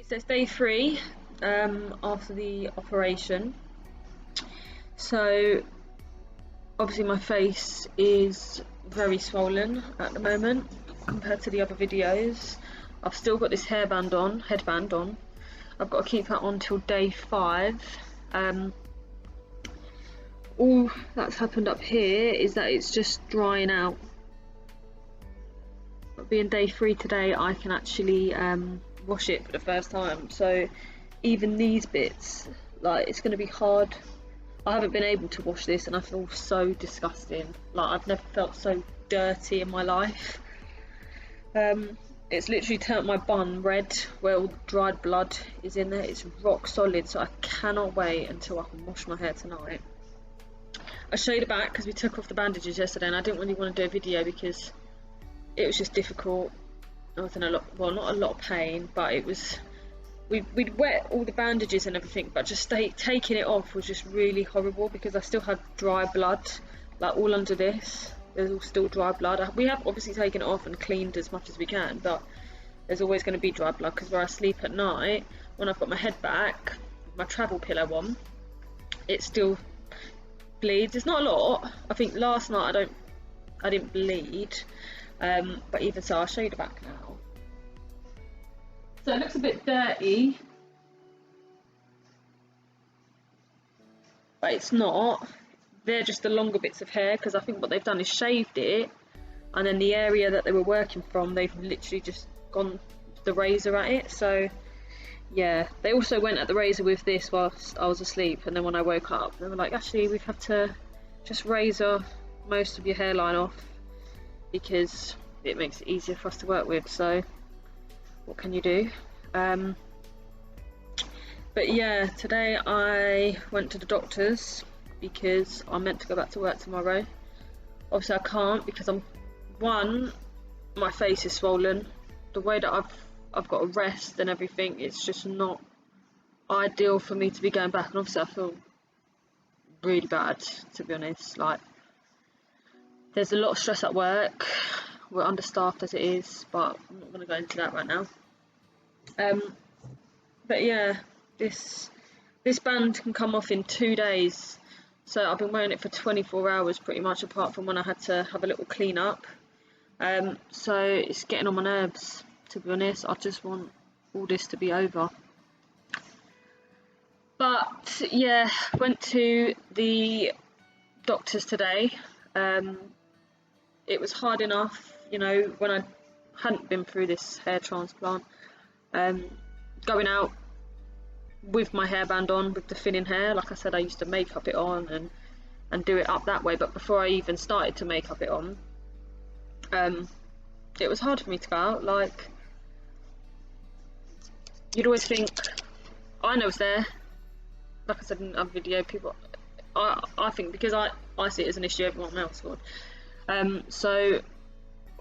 So it's day 3 after the operation. So obviously my face is very swollen at the moment compared to the other videos. I've still got this headband on. I've got to keep that on till day 5. All that's happened up here is that it's just drying out. But being day 3 today, I can actually wash it for the first time. So even these bits, like, it's going to be hard. I haven't been able to wash this and I feel so disgusting. Like, I've never felt so dirty in my life. It's literally turned my bun red where all the dried blood is in there. It's rock solid, so I cannot wait until I can wash my hair tonight. I show you the back because we took off the bandages yesterday and I didn't really want to do a video because it was just difficult. I was in a lot, well, not a lot of pain, but it was, we'd wet all the bandages and everything, but just taking it off was just really horrible because I still had dry blood, like all under this. There's all still dry blood. We have obviously taken it off and cleaned as much as we can, but there's always going to be dry blood because where I sleep at night, when I've got my head back, my travel pillow on, it still bleeds. It's not a lot. I think last night I didn't bleed, but even so, I'll show you the back now. So it looks a bit dirty, but it's not. They're just the longer bits of hair because I think what they've done is shaved it, and then the area that they were working from, they've literally just gone the razor at it. So yeah, they also went at the razor with this whilst I was asleep, and then when I woke up they were like, actually we've had to just razor most of your hairline off because it makes it easier for us to work with. So what can you do? But yeah, today I went to the doctor's because I'm meant to go back to work tomorrow. Obviously I can't because my face is swollen. The way that I've got to rest and everything, it's just not ideal for me to be going back, and obviously I feel really bad, to be honest. Like, there's a lot of stress at work, we're understaffed as it is, but I'm not going to go into that right now. But yeah, this band can come off in 2 days, so I've been wearing it for 24 hours pretty much, apart from when I had to have a little clean up. So it's getting on my nerves, to be honest. I just want all this to be over. But yeah, went to the doctors today. It was hard enough, you know, when I hadn't been through this hair transplant, going out with my hairband on, with the thinning hair. Like I said, I used to make up it on and do it up that way, but before I even started to make up it on, it was hard for me to go out. Like, you'd always think, I know it's there. Like I said in a video, people, I think because I see it as an issue, everyone else would. So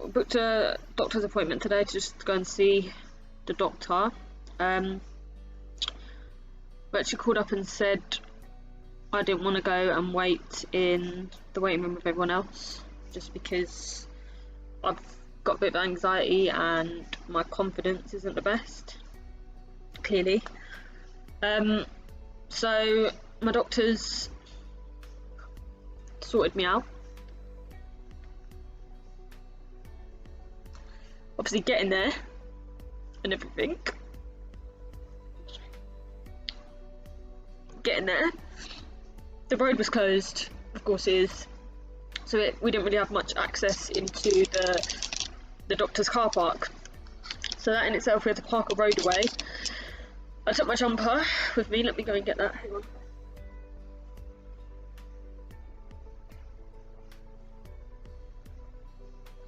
booked a doctor's appointment today to just go and see the doctor. But she called up and said I didn't want to go and wait in the waiting room with everyone else, just because I've got a bit of anxiety and my confidence isn't the best, clearly. So my doctors sorted me out. Obviously getting there and everything. Getting there. The road was closed, of course it is. So we didn't really have much access into the doctor's car park. So that in itself, we had to park a road away. I took my jumper with me. Let me go and get that. Hang on.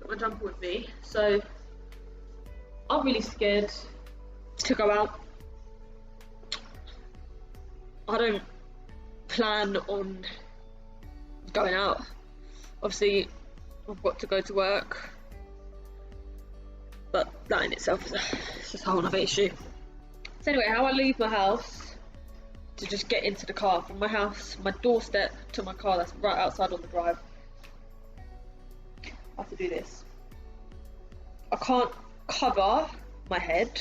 Got my jumper with me. So I'm really scared to go out. I don't plan on going out. Obviously, I've got to go to work, but that in itself is just a whole other issue. So anyway, how I leave my house to just get into the car from my house, my doorstep to my car that's right outside on the drive. I have to do this. I can't cover my head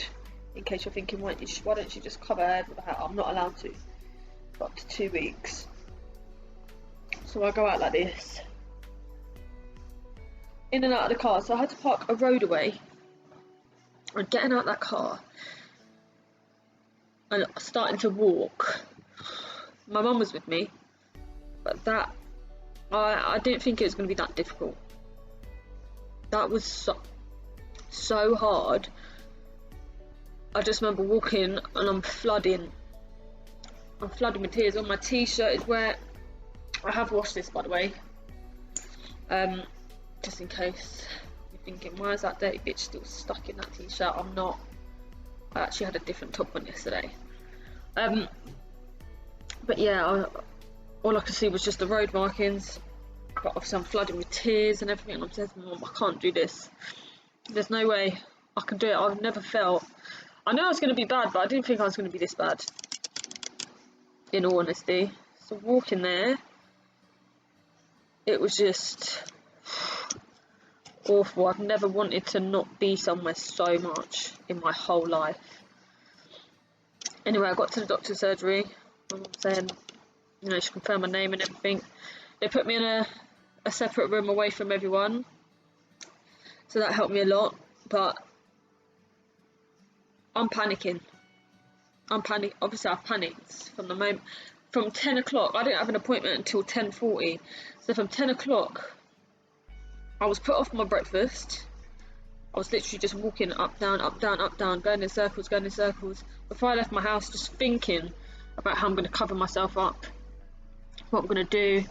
in case you're thinking, why don't you just cover her head with a hat? I'm not allowed to for up to 2 weeks. So I go out like this, in and out of the car. So I had to park a road away. I'm getting out that car and starting to walk. My mum was with me, but I didn't think it was going to be that difficult. That was so hard. I just remember walking and I'm flooding with tears. On my t-shirt is where I have washed this, by the way, just in case you're thinking, why is that dirty bitch still stuck in that t-shirt? I'm not. I actually had a different top on yesterday. But yeah, all I could see was just the road markings. But obviously I'm flooding with tears and everything, and I'm saying to my mum, I can't do this. There's no way I can do it. I've never felt. I knew I was going to be bad, but I didn't think I was going to be this bad, in all honesty. So walking there, it was just awful. I've never wanted to not be somewhere so much in my whole life. Anyway, I got to the doctor's surgery. My mum saying, you know, she confirmed my name and everything. They put me in a separate room away from everyone, so that helped me a lot. But I'm panicking. Obviously, I've panicked from the moment. From 10 o'clock, I didn't have an appointment until 10:40. So from 10 o'clock, I was put off my breakfast. I was literally just walking up, down, going in circles. Before I left my house, just thinking about how I'm going to cover myself up, what I'm going to do.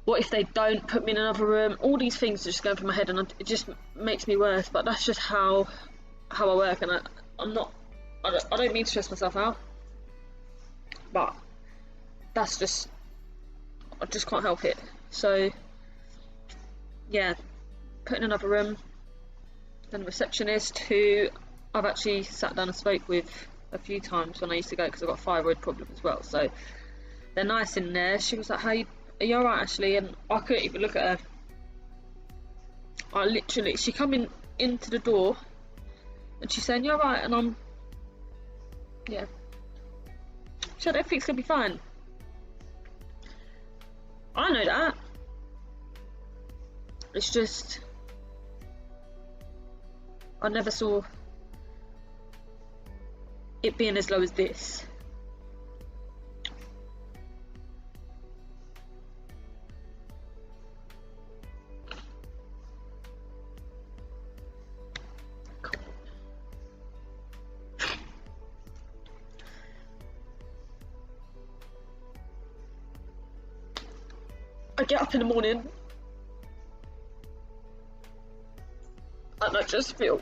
What if they don't put me in another room? All these things are just going through my head, and it just makes me worse. But that's just how I work, and I don't mean to stress myself out, but that's just, I just can't help it. So yeah, put in another room. Then the receptionist, who I've actually sat down and spoke with a few times when I used to go, because I've got a thyroid problem as well. So they're nice in there. She was like, are you alright, Ashley? And I couldn't even look at her. She come into the door and she's saying, you're alright, and I'm, yeah. She said, everything's gonna be fine. I know that. It's just, I never saw it being as low as this. I get up in the morning and I just feel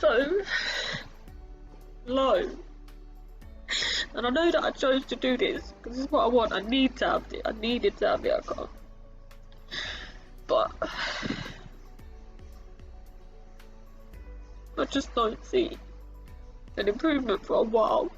so low, and I know that I chose to do this because this is what I want. I needed to have it. I can't. But I just don't see an improvement for a while.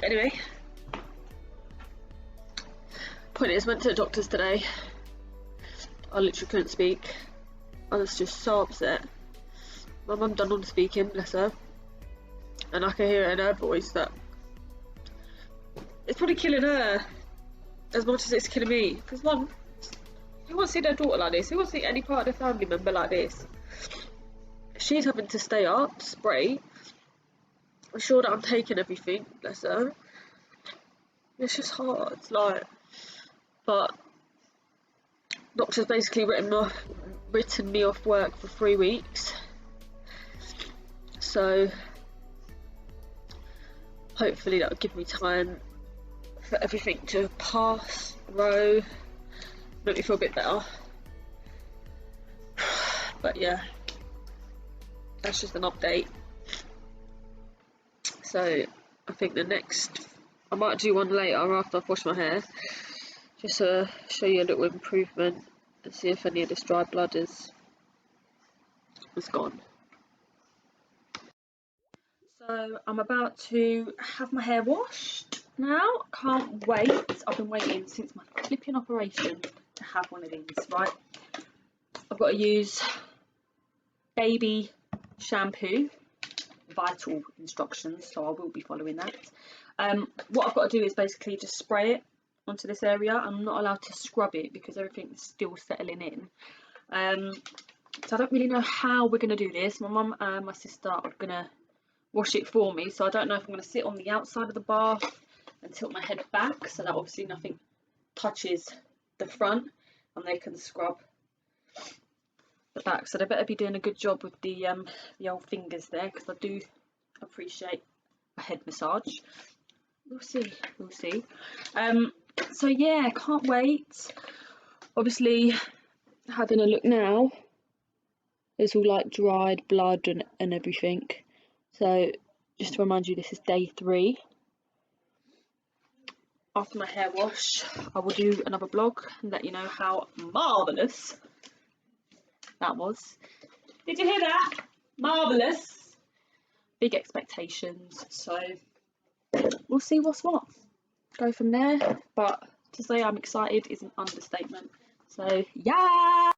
Anyway, point is, went to the doctors today. I literally couldn't speak. I was just so upset. My mum done all the speaking, bless her, and I can hear it in her voice that it's probably killing her as much as it's killing me. Because one, who wants to see their daughter like this? Who wants to see any part of their family member like this? She's having to stay up, spray. I'm sure that I'm taking everything, bless her. It's just hard, like, but doctor's basically written me off work for 3 weeks. So hopefully that'll give me time for everything to pass, grow, make me feel a bit better. But yeah, that's just an update. So I think the next, I might do one later after I've washed my hair, just to show you a little improvement and see if any of this dry blood is gone. So I'm about to have my hair washed now. Can't wait. I've been waiting since my flipping operation to have one of these, right? I've got to use baby shampoo, vital instructions, so I will be following that. What I've got to do is basically just spray it onto this area. I'm not allowed to scrub it because everything's still settling in. So I don't really know how we're going to do this. My mum and my sister are going to wash it for me, so I don't know if I'm going to sit on the outside of the bath and tilt my head back so that obviously nothing touches the front and they can scrub the back. So they better be doing a good job with the old fingers there, because I do appreciate a head massage. We'll see, we'll see. So yeah, can't wait. Obviously, having a look now, there's all like dried blood and everything. So just to remind you, this is day 3. After my hair wash, I will do another vlog and let you know how marvellous that was. Did you hear that? Marvellous. Big expectations, so we'll see what's what. Go from there, but to say I'm excited is an understatement. So yeah!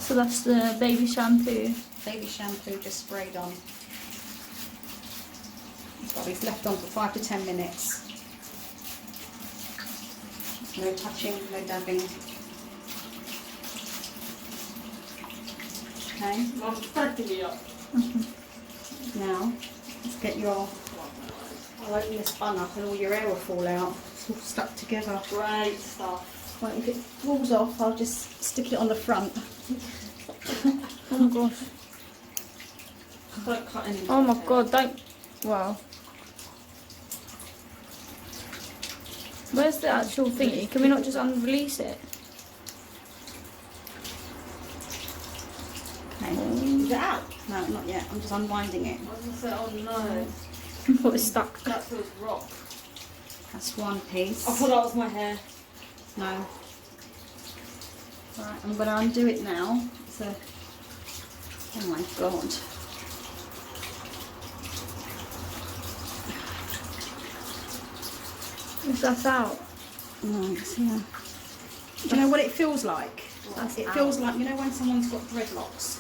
So that's the baby shampoo. Baby shampoo just sprayed on. It's got to be left on for 5 to 10 minutes. No touching, no dabbing. Okay. I'm cracking it up. Now, let's get your. I'll open this bun up and all your hair will fall out. It's all stuck together. Great stuff. Right, if it falls off, I'll just stick it on the front. Oh my gosh. Don't cut any. Oh my god, don't. Wow. Where's the actual thingy? Can we not just unrelease it? Okay. Is it out? No, not yet. I'm just unwinding it. I was gonna say, oh no. I thought it's stuck. That feels rock. That's one piece. I thought that was my hair. No. Right, I'm going to undo it now. So, oh my god. Is that out? Right, yeah. Do you know what it feels like? That's It out. feels like, you know when someone's got dreadlocks?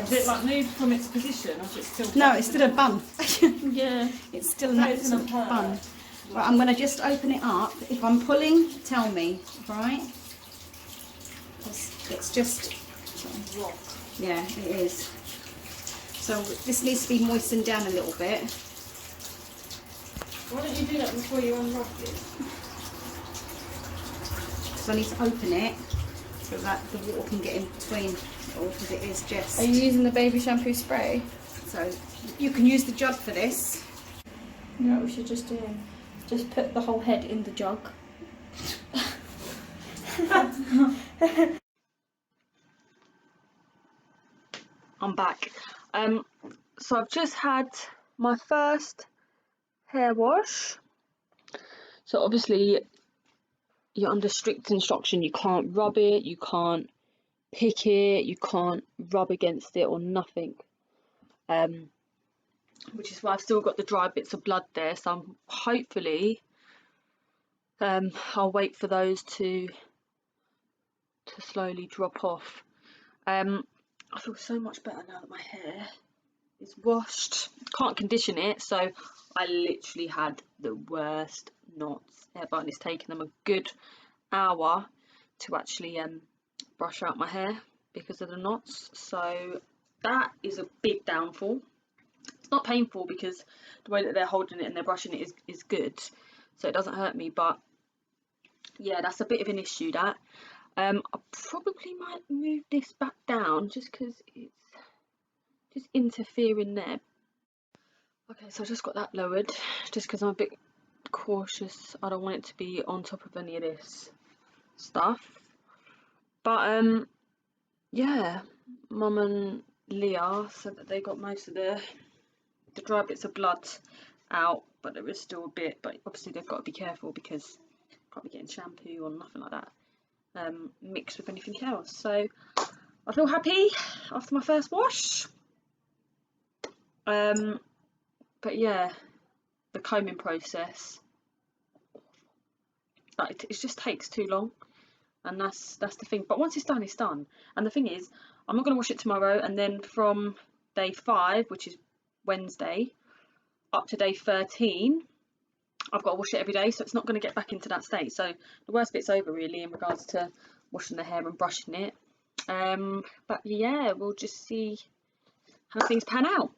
Is it like moved from its position, or is it still? No, it's still a bun. Yeah. It's still No, a it's not bun. Right, I'm going to just open it up. If I'm pulling, tell me, right? It's just, Rock. yeah, it is. So this needs to be moistened down a little bit. Why don't you do that before you unrock it? So I need to open it so that the water can get in between, because it is just. Are you using the baby shampoo spray? So you can use the jug for this. You know what we should just do? Just put the whole head in the jug. I'm back. So I've just had my first hair wash. So obviously you're under strict instruction. You can't rub it, you can't pick it, you can't rub against it or nothing. Which is why I've still got the dry bits of blood there. So I'm hopefully I'll wait for those to slowly drop off. I feel so much better now that my hair is washed. Can't condition it, so I literally had the worst knots ever, and it's taken them a good hour to actually brush out my hair because of the knots. So that is a big downfall. It's not painful because the way that they're holding it and they're brushing it is good, so it doesn't hurt me. But yeah, that's a bit of an issue. That I probably might move this back down just because it's just interfering there. Okay, so I just got that lowered, just because I'm a bit cautious. I don't want it to be on top of any of this stuff. But yeah, Mum and Leah said that they got most of the dry bits of blood out, but there is still a bit. But obviously they've got to be careful because can't be getting shampoo or nothing like that mixed with anything else. So I feel happy after my first wash. But yeah, the combing process, like, it just takes too long, and that's the thing. But once it's done, it's done. And the thing is, I'm not going to wash it tomorrow, and then from day 5, which is Wednesday, up to day 13, I've got to wash it every day, so it's not going to get back into that state. So the worst bit's over really in regards to washing the hair and brushing it. But yeah, we'll just see how things pan out.